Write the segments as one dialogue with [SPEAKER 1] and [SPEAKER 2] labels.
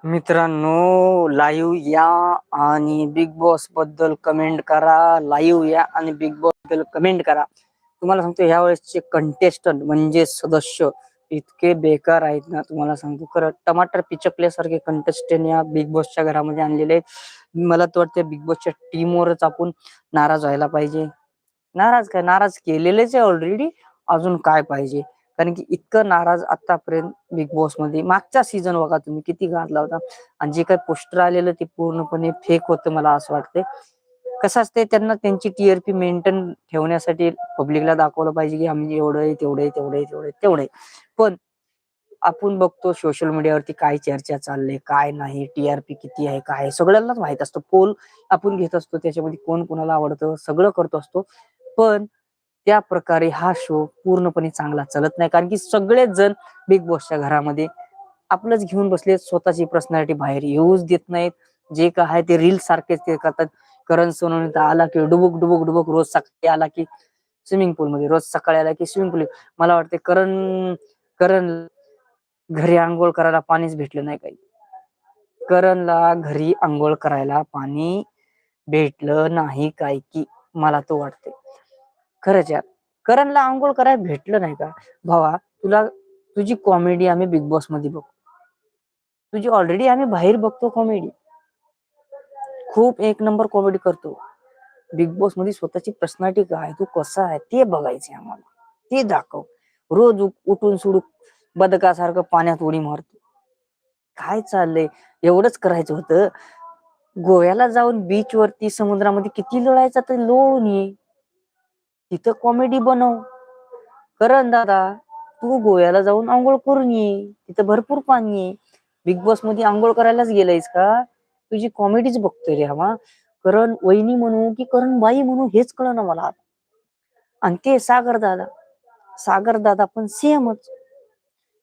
[SPEAKER 1] मित्रांनो, लाईव्ह या आणि बिग बॉस बद्दल कमेंट करा. लाईव्ह या आणि बिग बॉस बद्दल कमेंट करा. तुम्हाला सांगतो ह्या वेळेसचे कंटेस्टंट म्हणजे सदस्य इतके बेकार आहेत ना, तुम्हाला सांगतो खरं. टमाटर पिचकल्यासारखे कंटेस्टंट या बिग बॉसच्या घरामध्ये आणलेले आहेत. मला तर वाटतं बिग बॉसच्या टीमवरच आपण नाराज व्हायला पाहिजे. नाराज काय, नाराज केलेलेच आहे ऑलरेडी. अजून काय पाहिजे? कारण की इतकं नाराज आतापर्यंत बिग बॉस मध्ये मागचा सीझन बघा तुम्ही किती घातला होता. आणि जे काही पोस्टर आलेलं ते पूर्णपणे फेक होतं मला असं वाटतंय. कसं असते, त्यांना त्यांची टीआरपी मेंटेन ठेवण्यासाठी पब्लिकला दाखवलं पाहिजे की आम्ही एवढं आहे, तेवढं आहे, तेवढं आहे, तेवढं आहे, तेवढं आहे. पण आपण बघतो सोशल मीडियावरती काय चर्चा चालले, काय नाही, टीआरपी किती आहे, काय सगळ्यांनाच माहित असतं. पोल आपण घेत असतो, त्याच्यामध्ये कोण कोणाला आवडतं सगळं करतो असतो. पण त्या प्रकारे हा शो पूर्णपणे चांगला चालत नाही, कारण की सगळेच जण बिग बॉसच्या घरामध्ये आपलंच घेऊन बसले, स्वतःची पर्सनॅलिटी बाहेर येऊच देत नाहीत. जे काय आहे ते रील सारखेच ते करतात. करण सोनवणे आला की डुबुक डुबुक डुबुक, रोज सकाळी आला की स्विमिंग पूल मध्ये, रोज सकाळी आला की स्विमिंग पूल. मला वाटते करण करण घरी आंघोळ करायला पाणीच भेटलं नाही. काही करणला घरी आंघोळ करायला पाणी भेटलं नाही काय की, मला तो वाटते खरंच यार. करणला आंघोळ करायला भेटलं नाही का भावा? तुझी कॉमेडी आम्ही बिग बॉस मध्ये बघतो, तुझी ऑलरेडी आम्ही बाहेर बघतो कॉमेडी. खूप एक नंबर कॉमेडी करतो. बिग बॉस मध्ये स्वतःची पर्सनॅलिटी काय, तू कसा आहे ते बघायचे आम्हाला, ते दाखव. रोज उठून सोडून बदकासारखं पाण्यात उडी मारतो. काय चाललंय? एवढंच करायचं होतं. गोव्याला जाऊन बीच वरती समुद्रामध्ये किती लोळायचा तर लोळून ये, तिथं कॉमेडी बनव. करण दादा, तू गोव्याला जाऊन आंघोळ करून ये, तिथं भरपूर पाणी आहे. बिग बॉस मध्ये आंघोळ करायलाच गेलायस का? तुझी कॉमेडीच बघतोय रे हवा. करण वहिनी म्हणू की करण बाई म्हणू हेच कळना मला. आणि ते सागर दादा पण सेमच.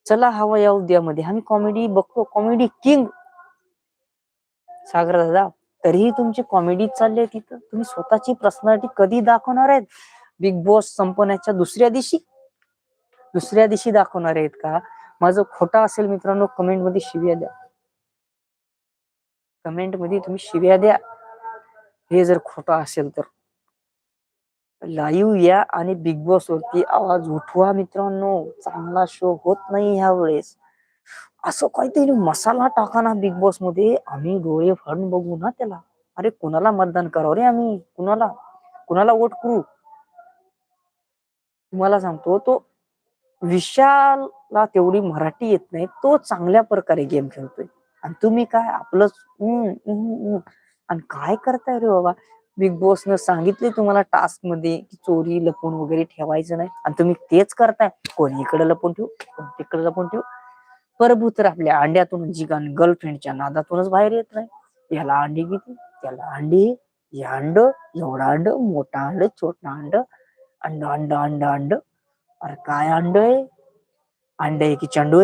[SPEAKER 1] चला हवा या उद्यामध्ये आम्ही कॉमेडी बघतो, कॉमेडी किंग सागर दादा. तरीही तुमची कॉमेडी चालली आहे तिथं. तुम्ही स्वतःची पर्सनॅलिटी कधी दाखवणार आहेत? बिग बॉस संपण्याच्या दुसऱ्या दिवशी दाखवणार आहेत का? माझं खोटा असेल मित्रांनो, कमेंट मध्ये शिव्या द्या. कमेंट मध्ये तुम्ही शिव्या द्या, हे जर खोटा असेल तर. लाईव्ह या आणि बिग बॉस वरती आवाज उठवा मित्रांनो. चांगला शो होत नाही ह्या वेळेस. असं काहीतरी मसाला टाका ना बिग बॉस मध्ये, आम्ही डोळे फाडून बघू ना त्याला. अरे कुणाला मतदान करावं रे आम्ही? कुणाला वोट करू? तुम्हाला सांगतो, तो विशालला तेवढी मराठी येत नाही, तो चांगल्या प्रकारे गेम खेळतोय. आणि तुम्ही काय आपलंच आणि काय करताय रे बाबा? बिग बॉसनं सांगितले तुम्हाला टास्क मध्ये की चोरी लपून वगैरे ठेवायचं नाही, आणि तुम्ही तेच करताय. कोणी इकडे लपून ठेवू, कोण तिकडे लपून ठेवू. प्रभू तर आपल्या अंड्यातून जी गर्लफ्रेंडच्या नादातूनच बाहेर येत नाही. याला अंडी किती, त्याला अंडी, हे अंड, एवढा अंड, मोठा अंड, छोटा अंड, अंड अंड अंड अंड. अरे काय अंड आहे? अंड आहे की चंडू आहे?